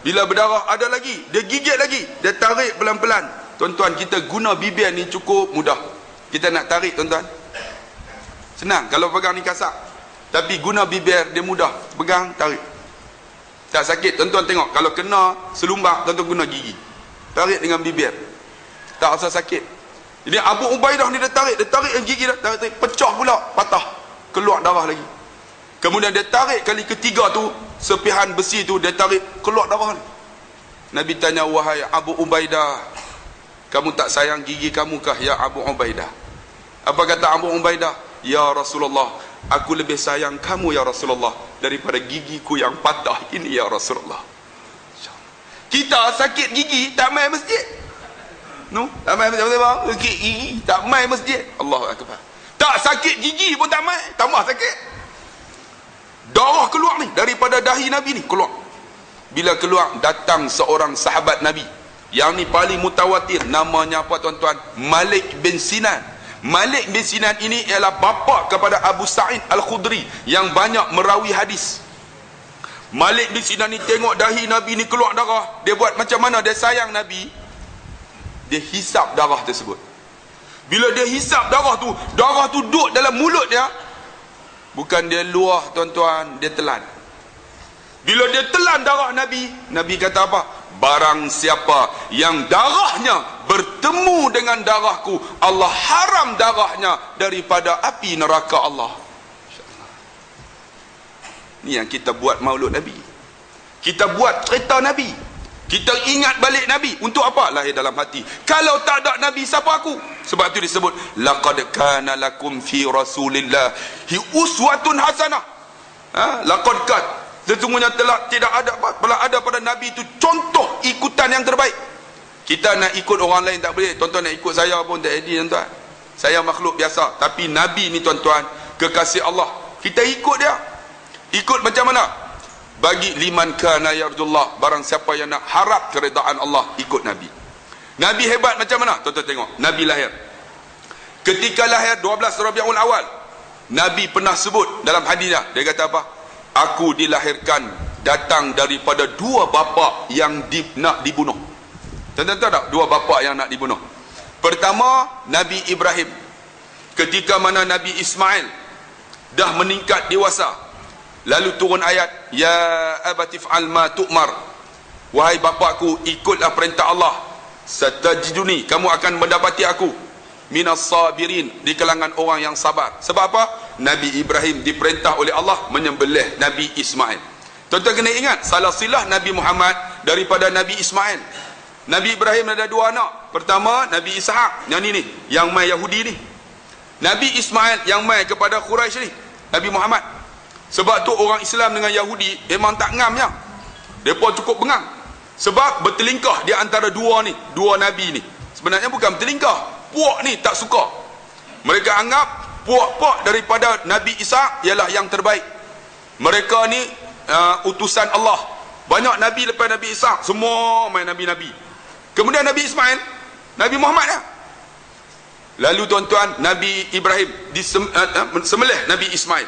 Bila berdarah ada lagi, dia gigit lagi, dia tarik pelan-pelan. Tuan-tuan, kita guna bibir ni cukup mudah. Kita nak tarik tuan-tuan, senang. Kalau pegang ni kasar, tapi guna bibir dia mudah. Pegang, tarik, tak sakit. Tuan-tuan tengok, kalau kena selumbar, tuan-tuan guna gigi, tarik dengan bibir, tak rasa sakit. Jadi Abu Ubaidah ni dia tarik gigi dah, tarik, pecah pula, patah, keluar darah lagi. Kemudian dia tarik kali ketiga tu, sepihan besi tu dia tarik, keluar darah. Nabi tanya, wahai Abu Ubaidah, kamu tak sayang gigi kamu kah ya Abu Ubaidah? Apa kata Abu Ubaidah? Ya Rasulullah, aku lebih sayang kamu ya Rasulullah daripada gigiku yang patah ini ya Rasulullah. Kita sakit gigi tak main masjid. No, tak main masjid bang. Sakit gigi tak main masjid. Allahu akbar. Tak sakit gigi pun tak main, tambah sakit. Darah keluar ni daripada dahi Nabi ni, keluar. Bila keluar, datang seorang sahabat Nabi yang ni paling mutawatir. Namanya apa tuan-tuan? Malik bin Sinan. Malik bin Sinan ini ialah bapa kepada Abu Sa'id Al-Khudri yang banyak merawi hadis. Malik bin Sinan ni tengok dahi Nabi ni keluar darah, dia buat macam mana? Dia sayang Nabi, dia hisap darah tersebut. Bila dia hisap darah tu duduk dalam mulut dia. Bukan dia luah tuan-tuan, dia telan. Bila dia telan darah Nabi, Nabi kata apa? Barang siapa yang darahnya bertemu dengan darahku, Allah haram darahnya daripada api neraka Allah. Ni yang kita buat maulud Nabi, kita buat cerita Nabi, kita ingat balik Nabi. Untuk apa? Lahir dalam hati. Kalau tak ada Nabi, siapa aku? Sebab itu disebut laqad kana lakum fi rasulillahi uswatun hasanah. Laqad kan, sesungguhnya telah ada pada Nabi itu contoh ikutan yang terbaik. Kita nak ikut orang lain tak boleh. Tuan-tuan nak ikut saya pun tak edit tuan-tuan. Saya makhluk biasa, tapi Nabi ni tuan-tuan kekasih Allah. Kita ikut dia. Ikut macam mana? Bagi liman kana yarjullah, barang siapa yang nak harap keredaan Allah, ikut Nabi. Nabi hebat macam mana? Tuan-tuan tengok, Nabi lahir. Ketika lahir 12 Rabiul Awal, Nabi pernah sebut dalam hadisnya, dia kata apa? Aku dilahirkan datang daripada dua bapa yang nak dibunuh. Tuan-tuan tahu tak dua bapa yang nak dibunuh? Pertama, Nabi Ibrahim. Ketika mana Nabi Ismail dah meningkat dewasa, lalu turun ayat, ya abati fa'al ma tu'mar, wahai bapakku, ikutlah perintah Allah, satajiduni, kamu akan mendapati aku minas sabirin, di kalangan orang yang sabar. Sebab apa? Nabi Ibrahim diperintah oleh Allah menyembelih Nabi Ismail. Tuan-tuan kena ingat, salah silah Nabi Muhammad daripada Nabi Ismail. Nabi Ibrahim ada dua anak. Pertama Nabi Ishaq, yang ni yang mai Yahudi ni. Nabi Ismail yang mai kepada Quraisy ni, Nabi Muhammad. Sebab tu orang Islam dengan Yahudi memang tak ngamnya. Mereka cukup bengang. Sebab bertelingkah di antara dua Nabi ni. Sebenarnya bukan bertelingkah. Puak ni tak suka. Mereka anggap puak-puak daripada Nabi Isa ialah yang terbaik. Mereka ni utusan Allah. Banyak Nabi lepas Nabi Isa, semua main Nabi-Nabi. Kemudian Nabi Ismail, Nabi Muhammad ya. Lalu tuan-tuan, Nabi Ibrahim sembelih Nabi Ismail.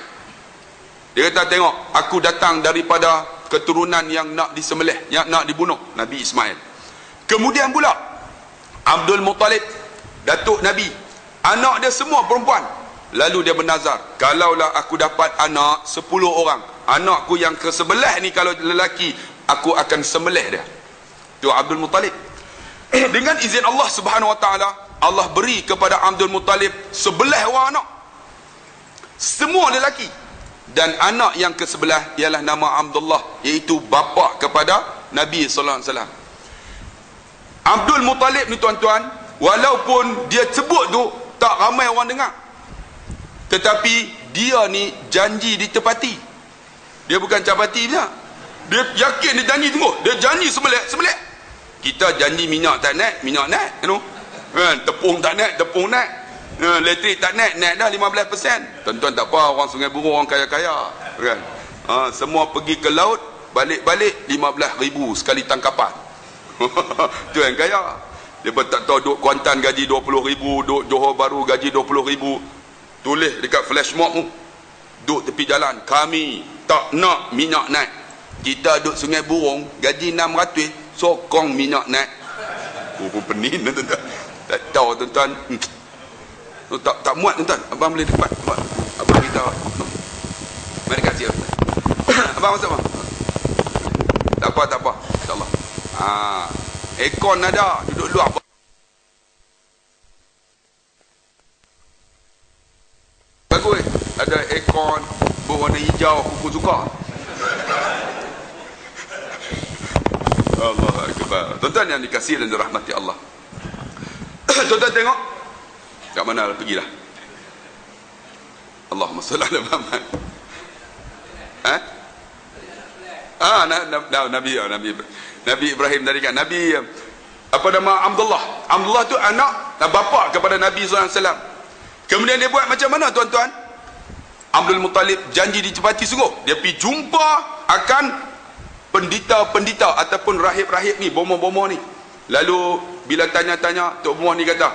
Dia kata, tengok, aku datang daripada keturunan yang nak disembelih, yang nak dibunuh, Nabi Ismail. Kemudian pula Abdul Muttalib, datuk Nabi, anak dia semua perempuan. Lalu dia bernazar, kalaulah aku dapat anak 10 orang, anakku yang ke-11 ni kalau lelaki, aku akan sembelih dia. Tu Abdul Muttalib. Dengan izin Allah Subhanahu Wa Taala, Allah beri kepada Abdul Muttalib 11 orang anak, semua lelaki. Dan anak yang ke-11 ialah nama Abdullah, iaitu bapa kepada Nabi sallallahu alaihi wasallam. Abdul Muttalib ni tuan-tuan, walaupun dia sebut tu tak ramai orang dengar, tetapi dia ni janji ditepati. Dia bukan capati dia. Dia yakin, dia janji, tunggu, dia janji sembelih. Kita janji minyak tak naik, minyak naik, you know? Tepung tak naik, tepung naik. Elektrik tak naik dah 15%. Tuan-tuan tak apa, orang Sungai Buruh orang kaya-kaya kan. Semua pergi ke laut, balik-balik 15,000 sekali tangkapan. Tu yang kaya. Dia pun tak tahu duk Kuantan gaji 20,000, duk Johor Bahru gaji 20,000. Tulis dekat flash mob tu, duk tepi jalan, kami tak nak minyak naik, Kita duduk Sungai Burong, gaji 600, sokong minyak naik. Oh, pun pening tuan-tuan. Tak tahu tuan-tuan. Tak muat tuan-tuan. Abang boleh dapat. Abang kita. Mari kasih. Abang masuk bang. Tak apa. InsyaAllah. Aircon ada. Duduk luar. Bagus. Ada aircon berwarna hijau. Aku suka. Allah Akbar. Tuan-tuan yang dikasihi dan dirahmati Allah. Tuan-tuan tengok. Kat mana pergilah. Allahumma salli ala Muhammad. Nabi Ibrahim tadi kan. Nabi apa nama Abdullah. Abdullah tu anak bapa kepada Nabi SAW. Kemudian dia buat macam mana tuan-tuan? Abdul Muttalib janji dicepati sungguh. Dia pergi jumpa akan pendita-pendita ataupun rahib-rahib ni, bomoh-bomoh ni. Lalu bila tanya-tanya, Tok Bomoh ni kata,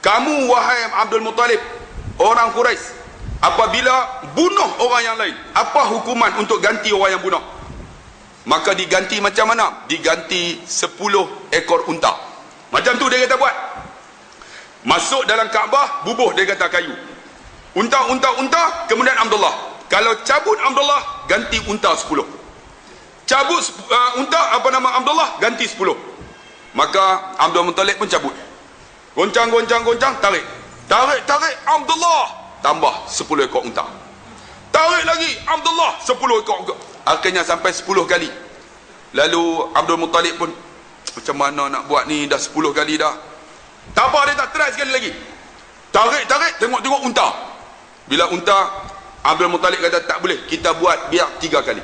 kamu wahai Abdul Muttalib, orang Quraisy, apabila bunuh orang yang lain, apa hukuman untuk ganti orang yang bunuh? Maka diganti macam mana? Diganti 10 ekor unta. Macam tu dia kata buat. Masuk dalam Kaabah, bubuh dia kata kayu. Unta, kemudian Abdullah. Kalau cabut Abdullah, ganti unta 10. Cabut unta apa nama Abdullah, ganti 10. Maka Abdul Muttalib pun cabut. Goncang, tarik. Abdullah, tambah 10 ekor unta. Tarik lagi, Abdullah, 10 ekor. Akhirnya sampai 10 kali. Lalu Abdul Muttalib pun, macam mana nak buat ni, dah 10 kali dah. Tak apa, dia tak try sekali lagi. Tarik, tengok unta. Bila unta, Abdul Muttalib kata tak boleh, kita buat biar 3 kali.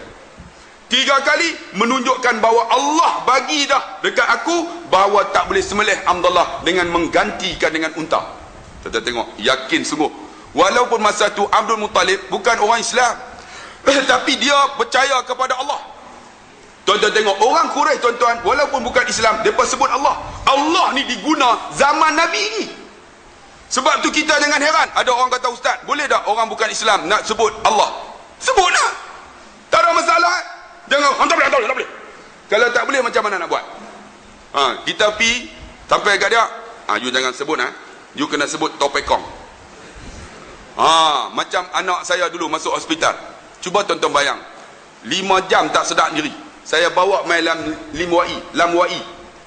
3 kali menunjukkan bahawa Allah bagi dah dekat aku bahawa tak boleh sembelih Abdullah dengan menggantikan dengan unta. Kita tengok, yakin sungguh. Walaupun masa tu Abdul Muttalib bukan orang Islam, tapi dia percaya kepada Allah. Tuan-tuan tengok, orang Quraisy tuan-tuan, walaupun bukan Islam, mereka sebut Allah. Allah ni diguna zaman Nabi ni. Sebab tu kita jangan heran. Ada orang kata, ustaz, boleh tak orang bukan Islam nak sebut Allah? Sebut lah. Tak ada masalah. Jangan, tak boleh. Kalau tak boleh, macam mana nak buat? Kita pi sampai kat dia, you jangan sebut, you kena sebut Topekong. Macam anak saya dulu masuk hospital. Cuba tonton bayang, 5 jam tak sedar diri. Saya bawa main Lam Wai.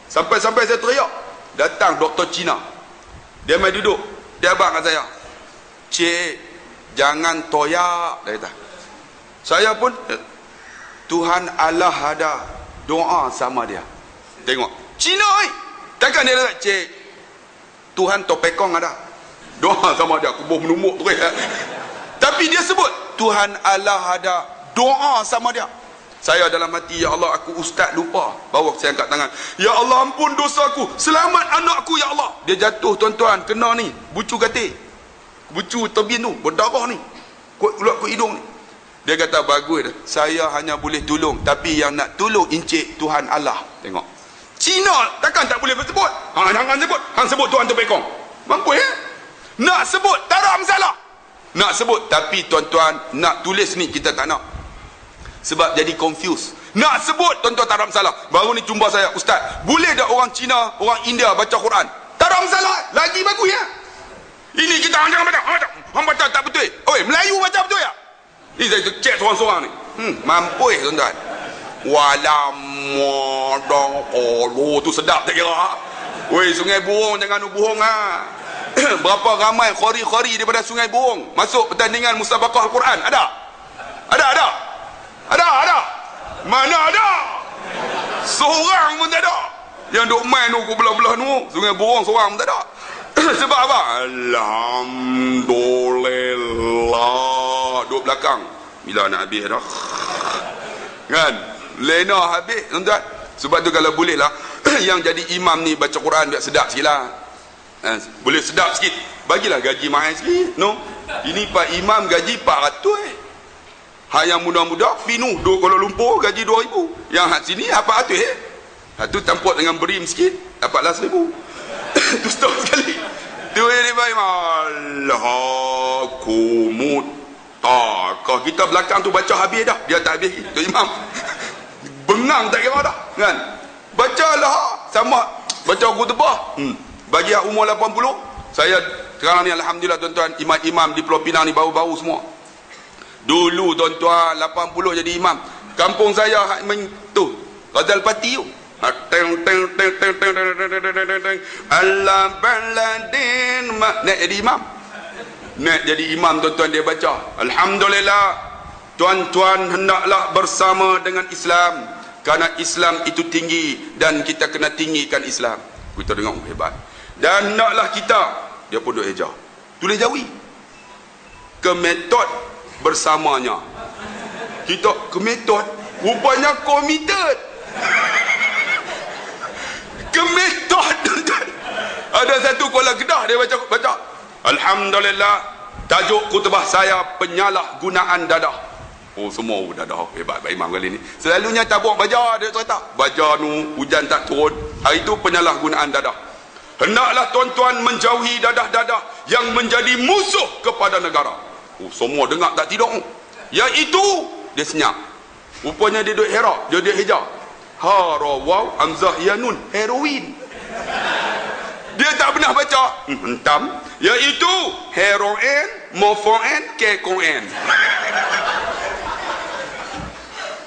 Sampai saya teriak. Datang doktor Cina. Dia main duduk. Dia abang kat saya. Cik, jangan toyak. Dia kata. Saya pun, Tuhan Allah ada, doa sama dia. Tengok, Cina ni. Takkan dia kata, cik, Tuhan Topekong ada, doa sama dia. Aku menumbuk terus. Tapi dia sebut, Tuhan Allah ada, doa sama dia. Saya dalam hati, ya Allah, aku ustaz lupa. Bawa saya angkat tangan. Ya Allah, ampun dosa aku. Selamat anakku, ya Allah. Dia jatuh tuan-tuan, kena ni, bucu katil. Bucu terbin tu, berdarah ni. Keluar ke hidung ni. Dia kata, bagus dah. Saya hanya boleh tolong. Tapi yang nak tolong encik Tuhan Allah. Tengok. Cina takkan tak boleh bersebut. Jangan sebut. Hang sebut Tuhan Topekong. Mampu ya? Nak sebut, tak ada masalah. Nak sebut. Tapi tuan-tuan, nak tulis ni kita tak nak. Sebab jadi confused. Nak sebut, tuan-tuan tak ada masalah. Baru ni jumpa saya, ustaz, boleh tak orang Cina, orang India baca Quran? Tak ada masalah. Lagi bagus ya? Ini kita jangan baca. Hang baca tak betul. Oi, Melayu baca betul ya? Ni saya cek seorang-seorang ni. Mampu tuan-tuan. Walamodong tu sedap tak kira. Oi, Sungai Burong jangan bohong Berapa ramai khori-khori daripada Sungai Burong masuk pertandingan musabaqah Al-Quran? Ada? Mana ada? Seorang pun tak ada. Yang duk main tu belah-belah tu Sungai Burong seorang pun tak ada. Sebab apa? Alhamdulillah. Duk belakang. Bila nak habis dah? Kan? Lena habis tuan-tuan. Sebab tu kalau boleh lah yang jadi imam ni baca Quran biar sedap sikit lah. Boleh sedap sikit, bagilah gaji mahal sikit. No, ini Pak Imam gaji 400 Hak yang muda-muda Pinu duduk Kuala Lumpur gaji 2,000. Yang hak sini 400 tu tampuk dengan berim sikit 14,000. Tu stop sekali. Tu dia baik. Allah kumut. Kita belakang tu baca habis dah. Dia tak habis. Tu imam menang tak kira dah kan. Bacalah sama baca khutbah. Bagi yang umur 80, saya sekarang ni alhamdulillah tuan-tuan, imam-imam di Pulau Pinang ni baru-baru semua. Dulu tuan-tuan 80 jadi imam. Kampung saya tu Ghazal Pati tu. Allah baladin nak jadi imam. Nak jadi imam tuan-tuan, dia baca alhamdulillah tuan-tuan hendaklah bersama dengan Islam, kerana Islam itu tinggi dan kita kena tinggikan Islam. Kita dengar hebat. Dan hendaklah kita, dia pun duk eja tulis jawi ke metod bersamanya. Kita ke metod rupanya committed ke metod. Ada satu Kuala Kedah dia baca alhamdulillah, tajuk khutbah saya penyalahgunaan dadah. Oh semua dadah hebat Pak Imam kali ni. Selalunya tabuk baja, dia cerita baja nu hujan tak turun, hari itu penyalahgunaan dadah. Hendaklah tuan-tuan menjauhi dadah-dadah yang menjadi musuh kepada negara. Oh semua dengar tak tidur. Iaitu dia senyap. Rupanya dia duduk herak, dia hijau. Harawaw amzah yanun heroin. Dia tak pernah baca hentam, iaitu heroin, morfin, kekoin.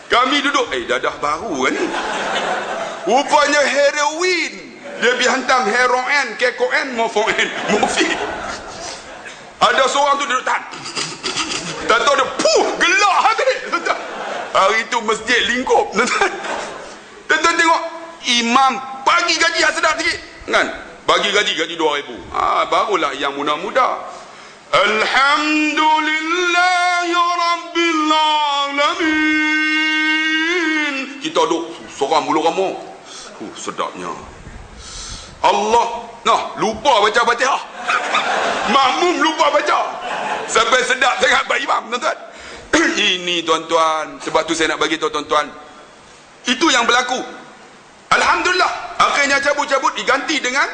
Kami duduk dadah baru kan ni. Rupanya heroin. Dia pergi hantam heroin, kekoin, morfin. Ada seorang tu duduk tahan. Tak tahu dia gelak habis. Hari tu masjid lingkup. Tuan-tuan tengok, imam bagi gaji yang sedap sikit kan, bagi gaji 2,000. Barulah yang muda-muda alhamdulillahi rabbil alamin. Kita duduk seorang bulu rama. Sedapnya Allah. Lupa baca Fatihah. Makmum lupa baca. Sampai sedap sangat Pak Imam, tuan-tuan. Ini tuan-tuan, sebab tu saya nak bagi tahu tuan-tuan, itu yang berlaku. Alhamdulillah, akhirnya cabut-cabut diganti dengan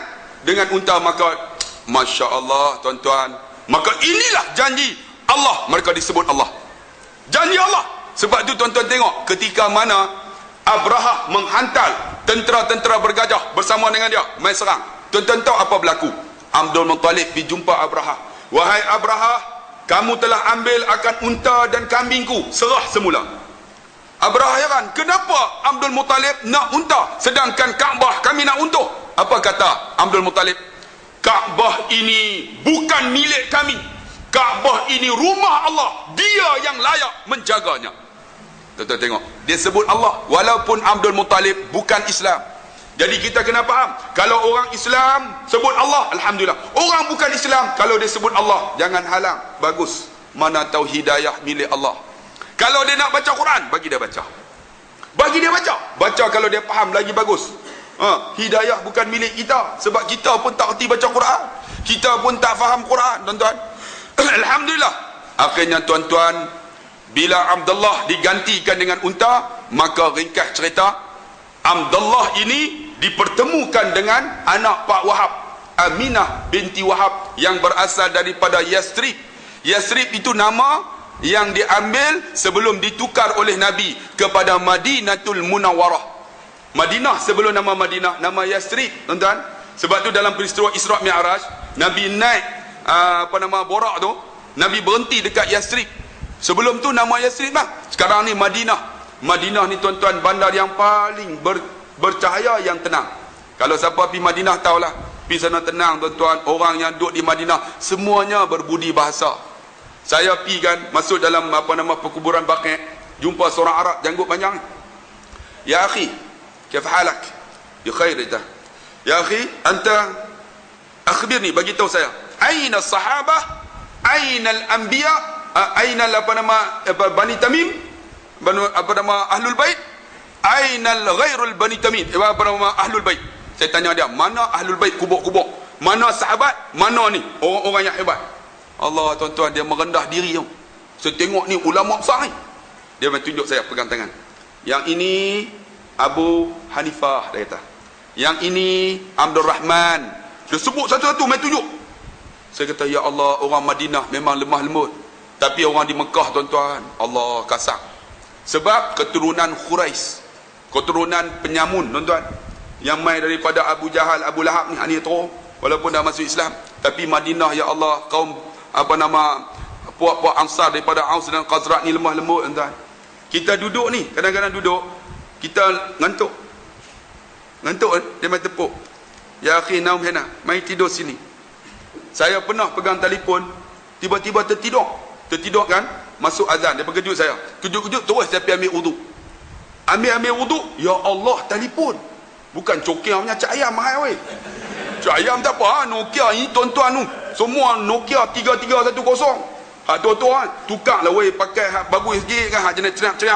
unta. Maka Masya Allah tuan-tuan, maka inilah janji Allah. Mereka disebut Allah, janji Allah. Sebab tu tuan-tuan tengok, ketika mana Abrahah menghantar tentera-tentera bergajah bersama dengan dia main serang, tuan-tuan tahu apa berlaku? Abdul Muttalib pergi jumpa Abrahah. Wahai Abrahah, kamu telah ambil akan unta dan kambingku, serah semula. Abrahah heran, kenapa Abdul Muttalib nak unta sedangkan Kaabah kami nak unta? Apa kata Abdul Muttalib? Kaabah ini bukan milik kami. Kaabah ini rumah Allah. Dia yang layak menjaganya. Tuan-tuan tengok, dia sebut Allah walaupun Abdul Muttalib bukan Islam. Jadi kita kena faham, kalau orang Islam sebut Allah, alhamdulillah. Orang bukan Islam, kalau dia sebut Allah, jangan halang. Bagus, mana tahu hidayah milik Allah. Kalau dia nak baca Quran, bagi dia baca. Bagi dia baca. Baca kalau dia faham lagi bagus. Hidayah bukan milik kita, sebab kita pun tak erti baca Quran. Kita pun tak faham Quran, tuan-tuan. Alhamdulillah. Akhirnya tuan-tuan, bila Abdullah digantikan dengan unta, maka ringkas cerita, Abdullah ini dipertemukan dengan anak Pak Wahab, Aminah binti Wahab, yang berasal daripada Yasrib. Yasrib itu nama yang diambil sebelum ditukar oleh Nabi kepada Madinatul Munawwarah. Madinah sebelum nama Madinah, nama Yasrib, tuan-tuan. Sebab tu dalam peristiwa Isra' Mi'raj, Nabi naik Borak tu, Nabi berhenti dekat Yasrib. Sebelum tu nama Yasrib lah. Sekarang ni Madinah. Madinah ni tuan-tuan, bandar yang paling bercahaya, yang tenang. Kalau siapa pergi Madinah tahulah, pergi sana tenang tuan-tuan. Orang yang duduk di Madinah semuanya berbudi bahasa. Saya pergi kan, masuk dalam perkuburan Baqi', jumpa seorang Arab janggut panjang. Ya akhi, kaifa halak? Ya khair ita. Ya akhi, anta akhbirni, bagi tahu saya, aina sahabah, aina al-anbiya, aina Bani Tamim, Ahlul Bait, aina al-ghairul Bani Tamim, Ahlul Bait. Saya tanya dia, mana Ahlul Bait kubur-kubur? Mana sahabat? Mana ni orang-orang yang hebat? Allah, tuan-tuan, dia merendah diri tu. Saya tengok ni ulama besar ni. Dia tunjuk saya, pegang tangan. Yang ini Abu Hanifah, dia kata. Yang ini Abdul Rahman. Dia sebut satu-satu, main tunjuk. Saya kata, ya Allah, orang Madinah memang lemah lembut. Tapi orang di Mekah, tuan-tuan, Allah kasar. Sebab keturunan Quraisy. keturunan penyamun tuan-tuan, yang mai daripada Abu Jahal, Abu Lahab ni teruk, walaupun dah masuk Islam. Tapi Madinah, ya Allah, kaum puak-puak Ansar daripada Aus dan Khazraj ni lemah lembut tuan-tuan. Kita duduk ni, kadang-kadang duduk kita ngantuk dia main tepuk, ya akhi naum hena, mai tidur sini. Saya pernah pegang telefon, tiba-tiba tertidur kan, masuk azan, dia kejut saya, kejut-kejut terus saya pergi ambil wudu. Ambil wudu, ya Allah, telefon. Bukan cokir punya cak ayam mahal weh. Cak ayam tak apa, Nokia ni tuan-tuan tu, semua Nokia 3310. Hak tuan-tuan tukar lah weh, pakai hak bagus sikit kan, hak jenis cerak-cerak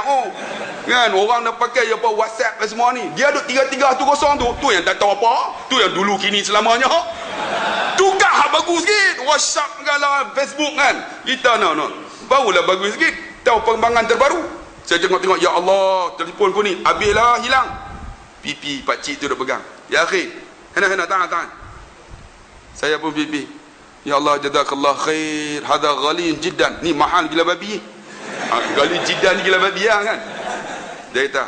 kan, orang dah pakai apa WhatsApp dan semua ni. Dia duk 3310 tu yang tak tahu apa, tu yang dulu kini selamanya. Tukar hak bagus sikit, WhatsApp segala, Facebook kan. Kita nak barulah bagus sikit, tahu perkembangan terbaru. Saya tengok-tengok, ya Allah, telefonku ni habislah hilang. Pipi pakcik tu dah pegang. Ya akhi, hena tahan. Saya pun pipi. Ya Allah, jazakallah khair, hadha ghalin jiddan. Ni mahal gila babi. Ghalin jiddan gila babi kan. Dia kata,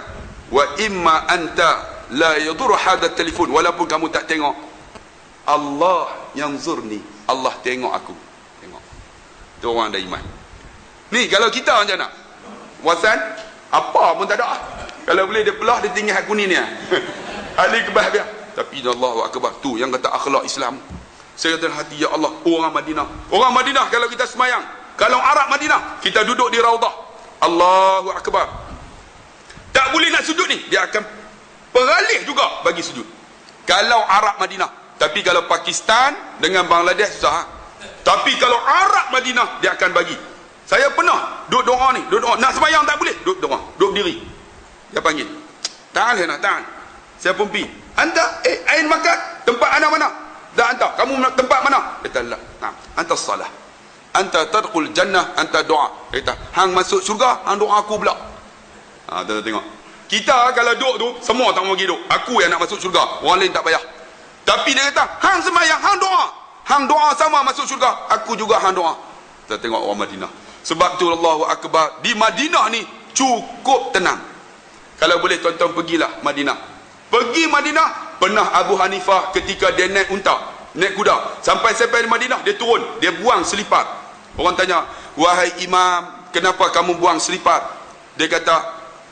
wa imma anta la yadur hadha telefon, walaupun kamu tak tengok, Allah yang zurni, Allah tengok aku. Tengok. Tu orang ada iman. Ni kalau kita macam mana? Wasan apa pun tak ada. Kalau boleh dia belah, dia tinggal hak kuning ni. Ahli kebahagiaan. Tapi Allahu akbar, tu yang kata akhlak Islam. Saya kata hati, ya Allah, orang Madinah kalau kita semayang, kalau Arab Madinah, kita duduk di Raudah, Allahu akbar, tak boleh nak sujud ni, dia akan peralih juga bagi sujud. Kalau Arab Madinah. Tapi kalau Pakistan dengan Bangladesh susah. Tapi kalau Arab Madinah, dia akan bagi. Saya pernah duduk doa ni, nak semayang tak boleh, duduk doa, duduk diri. Dia panggil, tahan. Saya pun pergi, anda ain makan, tempat anda mana? Dah hantar, kamu nak tempat mana? Kata la, anta salah, anta tadkhul jannah, anta doa. Kata hang masuk syurga, hang doa aku pula. Tengok, kita kalau duduk tu semua tak mau pergi duduk, aku yang nak masuk syurga, orang lain tak payah. Tapi dia kata hang semayang, hang doa sama masuk syurga, aku juga hang doa. Kita tengok orang Madinah. Sebab tu Allahu akbar, di Madinah ni cukup tenang. Kalau boleh tuan-tuan pergilah Madinah. Pergi Madinah. Pernah Abu Hanifah ketika dia naik unta, naik kuda, sampai di Madinah, dia turun, dia buang selipar. Orang tanya, wahai imam, kenapa kamu buang selipar? Dia kata,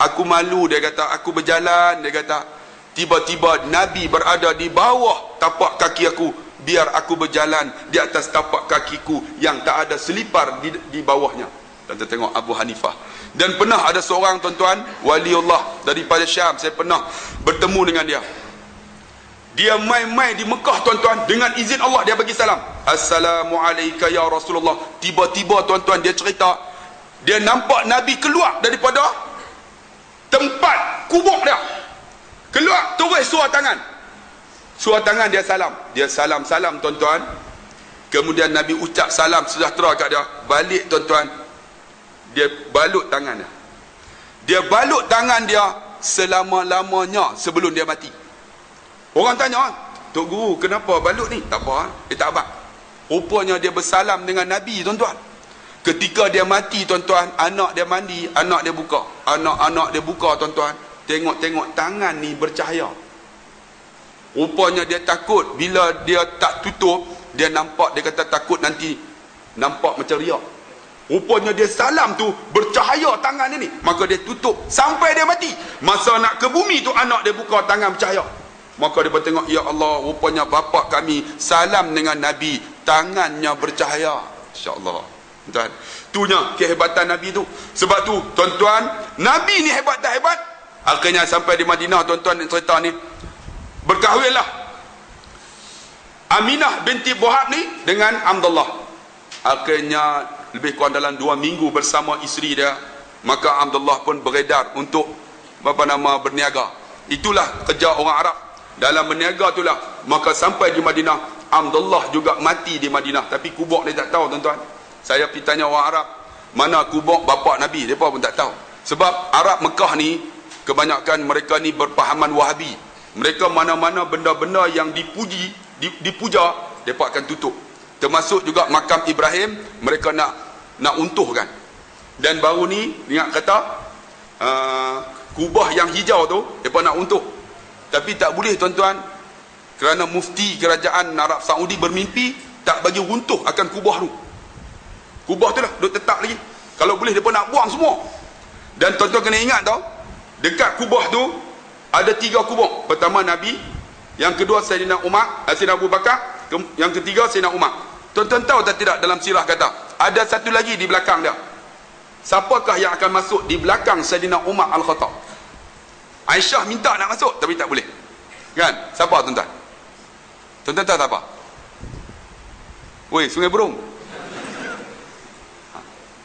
aku malu. Dia kata, aku berjalan. Dia kata, tiba-tiba Nabi berada di bawah tapak kaki aku, biar aku berjalan di atas tapak kakiku yang tak ada selipar di bawahnya. Tuan-tuan tengok Abu Hanifah. Dan pernah ada seorang tuan-tuan, waliullah daripada Syam, saya pernah bertemu dengan dia. Dia mai-mai di Mekah tuan-tuan, dengan izin Allah dia bagi salam, Assalamualaikum ya Rasulullah. Tiba-tiba tuan-tuan dia cerita, dia nampak Nabi keluar daripada tempat kubur dia, keluar terus suar tangan dia salam. Dia salam tuan-tuan. Kemudian Nabi ucap salam sejahtera kat dia, balik tuan-tuan, dia balut tangan dia selama-lamanya sebelum dia mati. Orang tanya, Tok Guru kenapa balut ni? Tak apa, dia tak abang. Rupanya dia bersalam dengan Nabi tuan-tuan. Ketika dia mati tuan-tuan, anak dia mandi, anak dia buka tuan-tuan, tengok tangan ni bercahaya. Rupanya dia takut, bila dia tak tutup, dia nampak, dia kata takut nanti nampak macam riak. Rupanya dia salam tu bercahaya tangan dia ni, maka dia tutup sampai dia mati. Masa nak ke bumi tu, anak dia buka tangan bercahaya. Maka dia bertengok, ya Allah, rupanya bapa kami salam dengan Nabi, tangannya bercahaya. InsyaAllah. Tuan, itunya kehebatan Nabi tu. Sebab tu tuan-tuan, Nabi ni hebat tak hebat? Akhirnya sampai di Madinah tuan-tuan, cerita ni berkahwinlah Aminah binti Wahab ni dengan Abdullah. Akhirnya lebih kurang dalam 2 minggu bersama isteri dia. Maka Abdullah pun beredar untuk berniaga. Itulah kerja orang Arab. Dalam berniaga itulah, maka sampai di Madinah, Abdullah juga mati di Madinah. Tapi kubur dia tak tahu tuan-tuan. Saya pergi tanya orang Arab, mana kubur bapa Nabi, mereka pun tak tahu. Sebab Arab Mekah ni, kebanyakan mereka ni berpahaman Wahabi. Mereka mana-mana benda-benda yang dipuja, mereka akan tutup. Termasuk juga makam Ibrahim, mereka nak untuhkan. Dan baru ni ingat kata kubah yang hijau tu mereka nak runtuh, tapi tak boleh tuan-tuan, kerana mufti kerajaan Arab Saudi bermimpi tak bagi runtuh akan kubah tu. Kubah tu lah duk tetap lagi, kalau boleh mereka nak buang semua. Dan tuan-tuan kena ingat tau, dekat kubah tu ada 3 kubur. Pertama Nabi, yang kedua Sayyidina Umar, Sayyidina Abu Bakar, yang ketiga Sayyidina Umar. Tuan-tuan tahu tak tidak, dalam sirah kata ada satu lagi di belakang dia. Siapakah yang akan masuk di belakang Sayyidina Umar Al-Khattab? Aisyah minta nak masuk tapi tak boleh. Kan? Siapa tuan-tuan? Tuan-tuan tahu tak apa? Woi, Sungai Burung.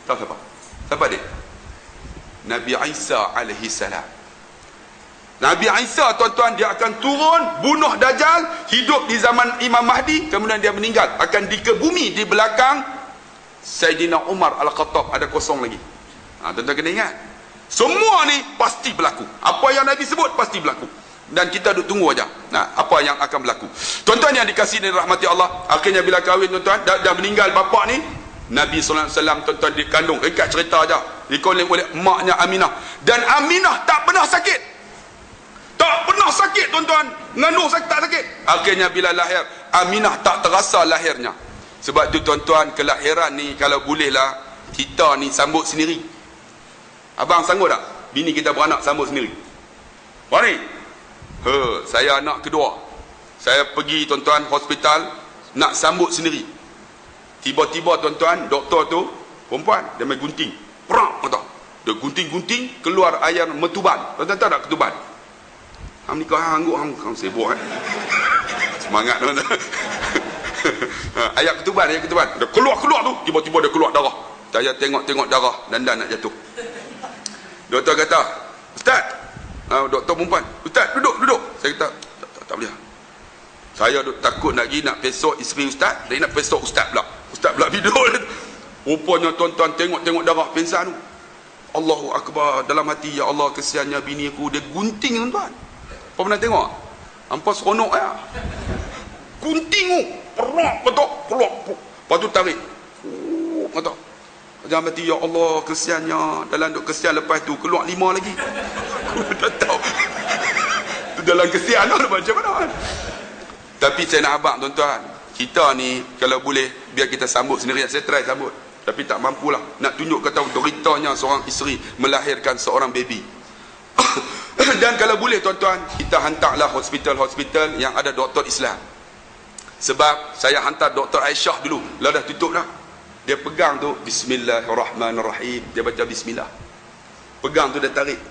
Tahu siapa? Siapa dia? Nabi Isa alaihi salam. Nabi Isa tuan-tuan, dia akan turun bunuh Dajjal, hidup di zaman Imam Mahdi, kemudian dia meninggal, akan dikebumi di belakang Sayyidina Umar Al-Khattab, ada kosong lagi. Tuan-tuan kena ingat, semua ni pasti berlaku. Apa yang Nabi sebut pasti berlaku, dan kita duk tunggu aja apa yang akan berlaku. Tuan-tuan yang dikasihi dan rahmati Allah, akhirnya bila kahwin tuan-tuan, dah meninggal bapa ni, Nabi SAW tuan-tuan dikandung, ikat cerita aja, dikandung oleh maknya Aminah, dan Aminah tak pernah sakit. Tak pernah sakit tuan-tuan, mengandung sakit tak sakit. Akhirnya bila lahir, Aminah tak terasa lahirnya. Sebab tu tuan-tuan, kelahiran ni kalau bolehlah kita ni sambut sendiri. Abang sanggup tak bini kita beranak sambut sendiri? Mari. Saya anak kedua, saya pergi tuan-tuan hospital nak sambut sendiri. Tiba-tiba tuan-tuan, doktor tu perempuan, dia main gunting, perak kata, dia gunting-gunting keluar air metuban. Tuan-tuan tahu tak ketuban? Hang nikah angguk hang sibuk semangat tuan-tuan. Ayat ketuban, dia keluar tu, tiba-tiba dia keluar darah. Saya tengok darah, dandan nak jatuh. Doktor kata, Ustaz, doktor perempuan, Ustaz duduk. Saya kata tak boleh. Saya takut nak pergi nak pesok isteri Ustaz, dia nak pesok Ustaz pula video. Rupanya tuan-tuan tengok darah pingsan tu. Allahu Akbar, dalam hati, ya Allah kesiannya bini aku, dia gunting tuan-tuan. Apa pernah tengok? Hampa seronok ya. Gunting tu, perak betul, keluar. Lepas tu tarik. Kata, dalam hati, ya Allah kesiannya, dalam duk kesian lepas tu keluar 5 lagi. Aku tak tahu. Tu dalam kesian tu macam mana kan? Tapi saya nak abang tuan-tuan, kita ni kalau boleh biar kita sambut sendiri. Saya try sambut, tapi tak mampulah nak tunjuk kata deritanya seorang isteri melahirkan seorang baby. Dan kalau boleh tuan-tuan, kita hantarlah hospital-hospital yang ada doktor Islam. Sebab saya hantar Dr. Aisyah dulu, lah dah tutup dah. Dia pegang tu, Bismillahirrahmanirrahim, dia baca Bismillah. Pegang tu, dia tarik,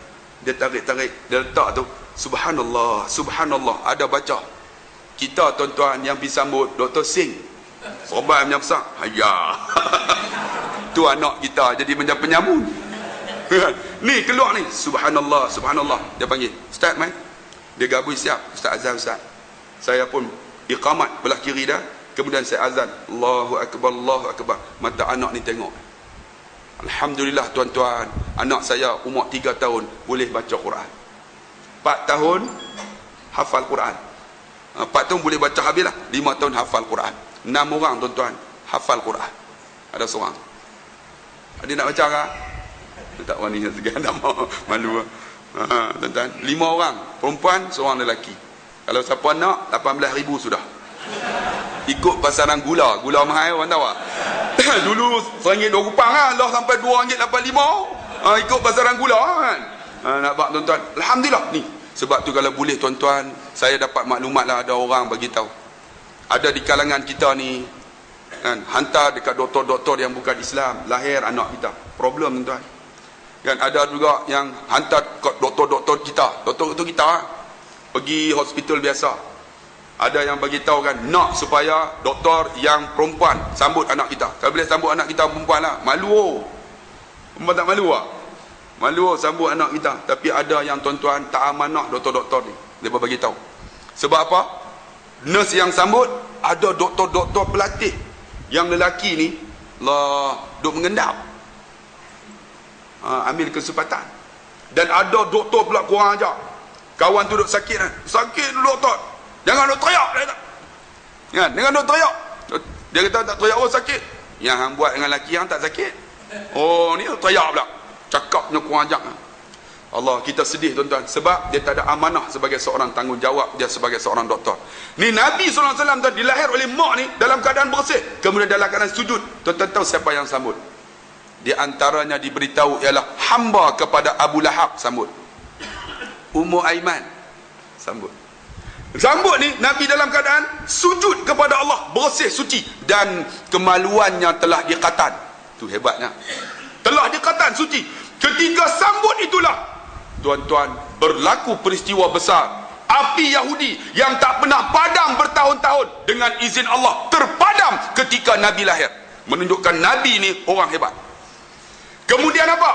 dia letak tu, Subhanallah, ada baca. Kita tuan-tuan yang pergi sambut Dr. Singh, sorban yang besar, hayya. Tu anak kita jadi macam penyamun. Ni keluar ni, Subhanallah, dia panggil, Ustaz mai. Dia gabui siap, Ustaz azan Ustaz. Saya pun iqamat belah kiri dah, kemudian saya azan, Allahu Akbar. Mata anak ni tengok. Alhamdulillah tuan-tuan, anak saya umur 3 tahun boleh baca Quran, 4 tahun hafal Quran, 4 tahun boleh baca habis lah, 5 tahun hafal Quran. 6 orang tuan-tuan hafal Quran. Ada seorang, ada nak baca kan? Tak wani segan, tak mau, malu. Tuan-tuan, 5 orang perempuan, seorang lelaki. Kalau siapa nak, 18,000 sudah. Ikut pasaran gula mahal, orang tahu tak? Dulu RM1.20 kan, dah sampai RM2.85. Ikut pasaran gula kan. Nak bak tuan-tuan, alhamdulillah ni. Sebab tu kalau boleh tuan-tuan, saya dapat maklumat lah, ada orang bagi tahu, ada di kalangan kita ni kan, hantar dekat doktor-doktor yang bukan Islam, lahir anak kita, problem tuan-tuan. Kan ada juga yang hantar ke doktor-doktor kita, pergi hospital biasa. Ada yang bagi tahu kan, nak supaya doktor yang perempuan sambut anak kita. Kalau boleh sambut anak kita perempuan lah. Malu. Perempuan tak malu lah. Malu sambut anak kita. Tapi ada yang tuan-tuan tak amanah doktor-doktor ni. Dia bagi tahu. Sebab apa? Nurse yang sambut, ada doktor-doktor pelatih yang lelaki ni lah duk mengendap. Ambil kesempatan. Dan ada doktor pula kurang ajar. Kawan tu duk sakit kan. Sakit dulu doktor. Jangan duk teriak. Kan? Jangan duk teriak. Dia kata tak teriak, oh sakit. Yang hang buat dengan lelaki yang tak sakit. Oh ni teriak pula. Cakapnya kurang ajar. Allah, kita sedih tuan-tuan, sebab dia tak ada amanah sebagai seorang tanggungjawab dia sebagai seorang doktor. Ni Nabi SAW tuan dilahir oleh mak ni dalam keadaan bersih, kemudian dalam keadaan sujud. Tuan-tuan tahu siapa yang sambut? Di antaranya diberitahu ialah hamba kepada Abu Lahab sambut. Ummu Aiman sambut. Sambut ni Nabi dalam keadaan sujud kepada Allah, bersih, suci, dan kemaluannya telah diqatan. Tu hebatnya. Telah diqatan, suci. Ketika sambut itulah tuan-tuan berlaku peristiwa besar. Api Yahudi yang tak pernah padam bertahun-tahun dengan izin Allah terpadam ketika Nabi lahir, menunjukkan Nabi ni orang hebat. Kemudian apa?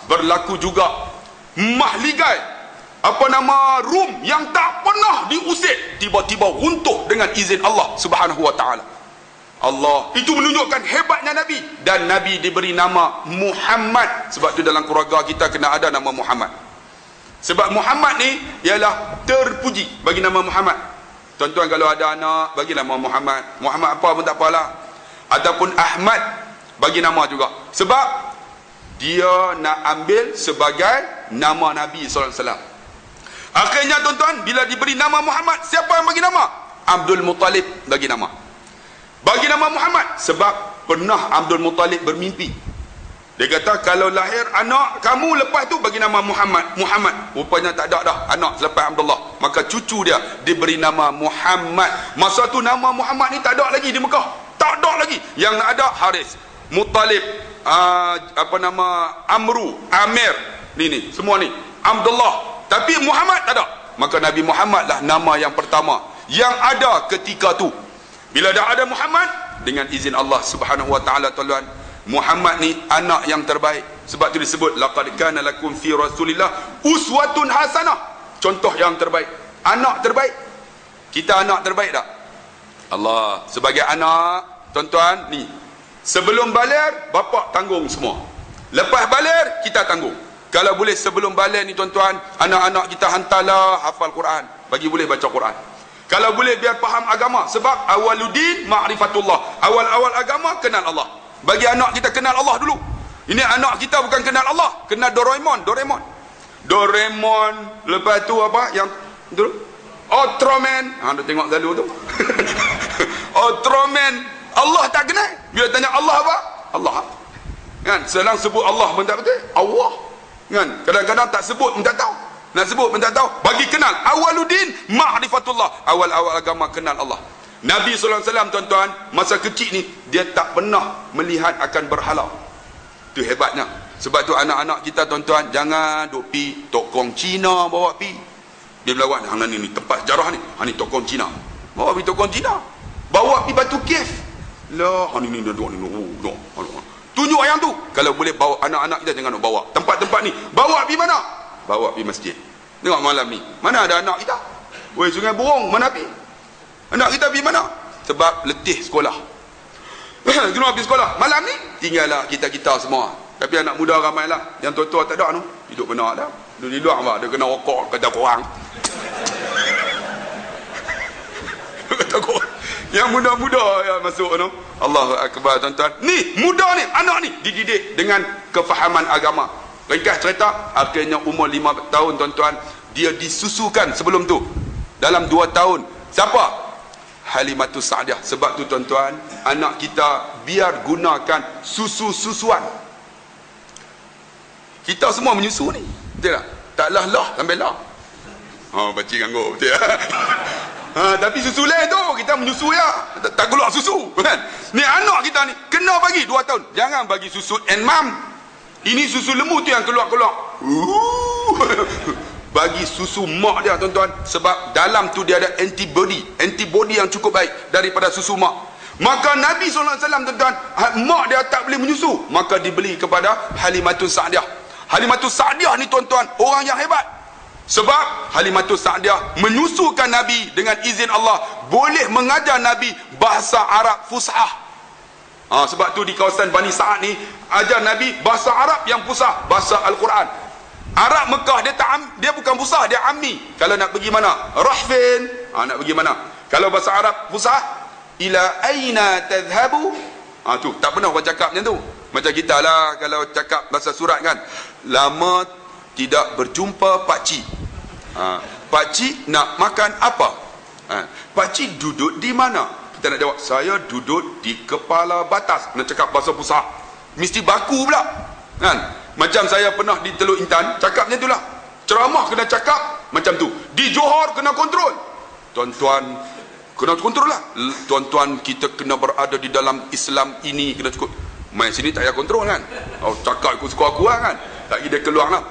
Berlaku juga mahligai Rum yang tak pernah diusir, tiba-tiba runtuh dengan izin Allah Subhanahu wa taala. Allah itu menunjukkan hebatnya Nabi, dan Nabi diberi nama Muhammad. Sebab tu dalam keluarga kita kena ada nama Muhammad. Sebab Muhammad ni ialah terpuji bagi nama Muhammad. Tuan-tuan kalau ada anak bagi nama Muhammad, Muhammad apa pun tak apalah, ataupun Ahmad bagi nama juga, sebab dia nak ambil sebagai nama Nabi SAW. Akhirnya tuan-tuan, bila diberi nama Muhammad, siapa yang bagi nama? Abdul Muttalib bagi nama. Bagi nama Muhammad sebab pernah Abdul Muttalib bermimpi. Dia kata, kalau lahir anak kamu lepas tu bagi nama Muhammad. Muhammad. Rupanya tak ada dah anak selepas Abdullah. Maka cucu dia diberi nama Muhammad. Masa tu nama Muhammad ni tak ada lagi di Mekah. Tak ada lagi. Yang ada Haris, Muttalib, Amru, Amir, ni semua ni Abdullah. Tapi Muhammad tak ada. Maka Nabi Muhammad lah nama yang pertama yang ada ketika tu. Bila dah ada Muhammad, dengan izin Allah Subhanahu wa taala, tuan-tuan, Muhammad ni anak yang terbaik. Sebab tu disebut laqad kana lakum fi rasulillah uswatun hasanah. Contoh yang terbaik, anak terbaik. Kita anak terbaik tak? Allah sebagai anak, tuan-tuan, ni sebelum baligh bapa tanggung semua. Lepas baligh kita tanggung. Kalau boleh sebelum baligh ni tuan-tuan, anak-anak kita hantarlah hafal Quran, bagi boleh baca Quran. Kalau boleh biar faham agama, sebab awaluddin ma'rifatullah. Awal-awal agama kenal Allah. Bagi anak kita kenal Allah dulu. Ini anak kita bukan kenal Allah, kenal Doraemon. Lepas tu apa yang tu? Ultraman. Anda tengok selalu tu. Ultraman. Allah tak kenal. Bila tanya Allah apa? Allah. Kan? Selang sebut Allah pun tak betul. Allah. Kan? Kadang-kadang tak sebut pun tak tahu. Nak sebut pun tak tahu. Bagi kenal. Awaluddin ma'rifatullah. Awal-awal agama kenal Allah. Nabi SAW tuan-tuan, masa kecil ni dia tak pernah melihat akan berhala. Itu hebatnya. Sebab tu anak-anak kita tuan-tuan, jangan duk pi tokong Cina bawa pi. Dia berlawan, hang ni tempat sejarah ni. Hang ni tokong Cina. Bawa pi tokong Cina. Bawa pi Batu Kif. Lah, hang ni tunjuk yang tu. Kalau boleh bawa anak-anak kita, jangan nak bawa tempat-tempat ni. Bawa pi mana? Bawa pi masjid. Tengok malam ni, mana ada anak kita? Weh, Sungai Burung mana pi? Anak kita pergi mana? Sebab letih sekolah. Kena pergi sekolah. Malam ni tinggallah kita-kita semua. Tapi anak muda ramai lah. Yang tua-tua tak ada tu. Hidup benar dah. Duduk di luar apa? Dia kena rokok kata korang. Kata korang. Yang muda-muda yang masuk tu. Allahu Akbar tuan-tuan. Ni muda ni, anak ni dididik dengan kefahaman agama. Ringkas cerita, akhirnya umur 5 tahun tuan-tuan, dia disusukan sebelum tu. Dalam 2 tahun. Siapa? Halimatus Sa'diyah. Sebab tu tuan-tuan, anak kita biar gunakan susu-susuan. Kita semua menyusu ni, betul tak? Taklah lah sampai lah. Pakcik ganggu, betul tak? Tapi susu lain tu kita menyusu ya, tak keluar susu kan? Ni anak kita ni kena bagi 2 tahun. Jangan bagi susu enmam. Ini susu lembu tu yang keluar-keluar. Bagi susu mak dia tuan-tuan, sebab dalam tu dia ada antibody yang cukup baik daripada susu mak. Maka Nabi SAW tuan-tuan, mak dia tak boleh menyusu, maka dibeli kepada Halimatus Sa'diyah. Halimatus Sa'diyah ni tuan-tuan orang yang hebat. Sebab Halimatus Sa'diyah menyusukan Nabi dengan izin Allah, boleh mengajar Nabi bahasa Arab Fushah. Sebab tu di kawasan Bani Sa'ad ni ajar Nabi bahasa Arab yang fusah, bahasa Al-Quran. Arab Mekah dia bukan fusah, dia ammi. Kalau nak pergi mana? Rahfin. Nak pergi mana? Kalau bahasa Arab fusah, ila aina tadhhabu? Tu tak pernah orang cakap macam tu. Macam kita lah kalau cakap bahasa surat kan. Lama tidak berjumpa pakcik. Pakcik nak makan apa? Pakcik duduk di mana? Kita nak jawab, saya duduk di kepala batas. Nak cakap bahasa pusat, mesti baku pula kan? Macam saya pernah di Teluk Intan, cakap macam itulah. Ceramah kena cakap macam tu. Di Johor kena kontrol. Tuan-tuan, kena kontrol lah. Tuan-tuan, kita kena berada di dalam Islam ini, kena cukup. Main sini tak payah kontrol kan? Cakap ikut suka aku kan? Tak kira dia keluar lah.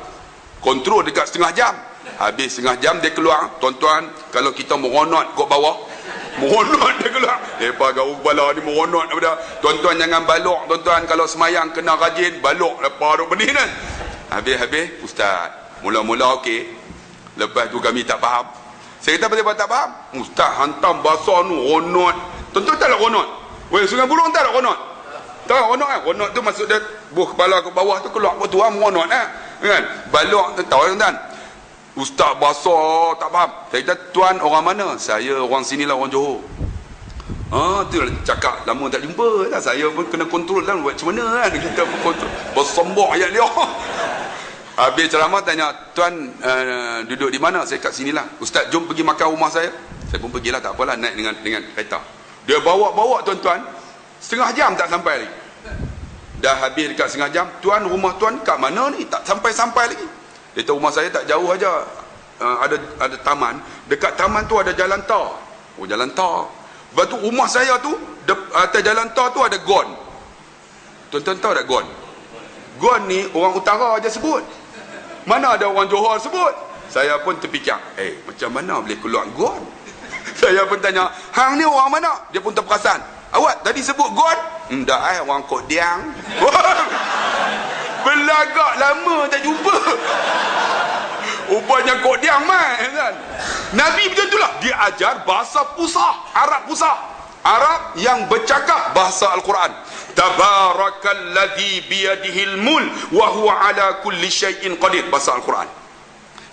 Kontrol dekat setengah jam. Habis setengah jam dia keluar. Tuan-tuan, kalau kita meronot kat bawah, meronot dia keluar. Lepas gau kepala ni meronot daripada. Tuan-tuan jangan balok. Tuan-tuan kalau semayang kena rajin balok. Lepas duk benih kan? Habis ustaz, mula-mula okey. Lepas tu kami tak faham. Saya kata pasal tak faham. Ustaz hantam bahasa ni ronot. Tuan-tuan tak nak ronot? Weh, Sungai Buloh tak nak ronot? Tak ronot kan? Ronot tu maksud dia buh kepala ke bawah tu keluar ke tu meronot kan? Balok tu tahu tuan-tuan. Ustaz bahasa tak faham. Saya kata, tuan orang mana? Saya orang sinilah, orang Johor. Tu cakap lama tak jumpa lah. Saya pun kena kontrol lah. Buat macam mana kan? Kita pun kontrol. Bersombong ayat dia. Habis ceramah tanya, tuan duduk di mana? Saya kat sinilah. Ustaz jom pergi makan rumah saya. Saya pun pergilah, tak apalah, naik dengan kereta. Dia bawa tuan-tuan, setengah jam tak sampai lagi. Dah habis dekat setengah jam. Tuan, rumah tuan kat mana ni? Tak sampai lagi. Dia tahu rumah saya tak jauh aja. Ada taman. Dekat taman tu ada jalan tar. Jalan tar. Lepas tu rumah saya tu, atas jalan tar tu ada gon. Tuan-tuan tahu tak gon? Gon ni orang utara aja sebut. Mana ada orang Johor sebut? Saya pun terfikir, macam mana boleh keluar gon? Saya pun tanya, hang ni orang mana? Dia pun terperasan. Awak tadi sebut gon? Tak, orang Kok Diang. Belagak lama tak jumpa. Rupanya Kok Diang mai kan? Nabi macam itulah. Dia ajar bahasa pusah, Arab pusah. Arab yang bercakap bahasa Al-Quran. Tabarakalladzi biyadihil mulk wa huwa ala kulli syai'in qadir. Bahasa Al-Quran.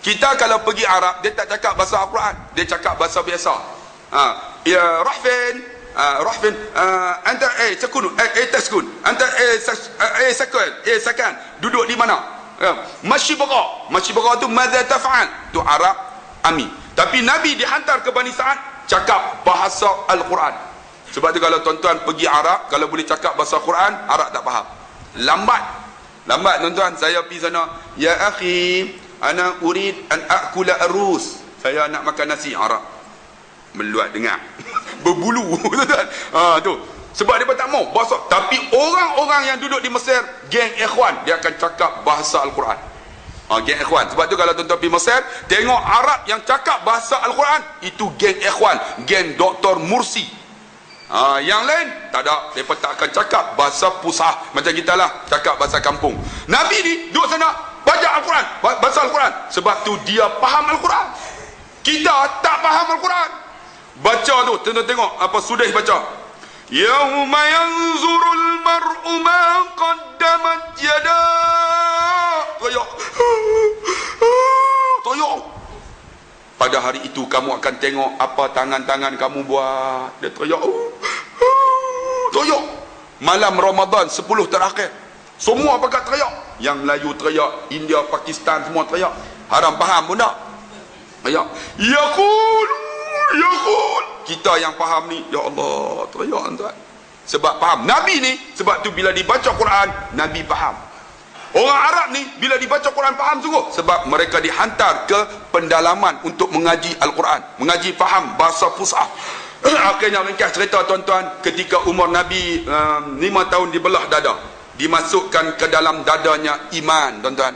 Kita kalau pergi Arab, dia tak cakap bahasa Al-Quran, dia cakap bahasa biasa. Ya Rahfin, Rahfin, anta takun taskun, anta sakan, duduk di mana? Masyi bara tu madza taf'al, tu Arab Ami. Tapi Nabi dihantar ke Bani Sa'ad cakap bahasa Al-Quran. Sebab tu kalau tuan-tuan pergi Arab, kalau boleh cakap bahasa Quran, Arab tak faham. Lambat tuan-tuan. Saya pergi sana, ya akhi, ana urid an akula arus. Saya nak makan nasi. Arab meluat dengar. Berbulu tuan-tuan. Tu. Sebab dia tak mau bahasa. Tapi orang-orang yang duduk di Mesir, geng ikhwan, dia akan cakap bahasa Al-Quran. Geng ikhwan. Sebab tu kalau tuan-tuan pergi Mesir, tengok Arab yang cakap bahasa Al-Quran, itu geng ikhwan, geng Dr. Mursi. Yang lain tak ada. Mereka tak akan cakap bahasa pusah macam kita lah, cakap bahasa kampung. Nabi ni duduk sana baca Al-Quran, bahasa Al-Quran. Sebab tu dia faham Al-Quran. Kita tak faham Al-Quran. Baca tu, tengok apa Sudais baca. Yauma yanzurul mar'u ma qaddamat yadah. Toyok. Pada hari itu kamu akan tengok apa tangan-tangan kamu buat. Dia teriak. Teriak. Malam Ramadan 10 terakhir. Semua pakat teriak. Yang Melayu teriak, India, Pakistan semua teriak. Haram faham pun tak? Teriak. Yaqul. Kita yang faham ni, ya Allah, teriak tuan. Sebab faham. Nabi ni, sebab tu bila dibaca Quran, Nabi faham. Orang Arab ni bila dibaca Quran faham sungguh. Sebab mereka dihantar ke pendalaman untuk mengaji Al-Quran, mengaji faham bahasa fusah. Akhirnya ringkas cerita tuan-tuan, ketika umur Nabi 5 tahun dibelah dada, dimasukkan ke dalam dadanya iman tuan-tuan.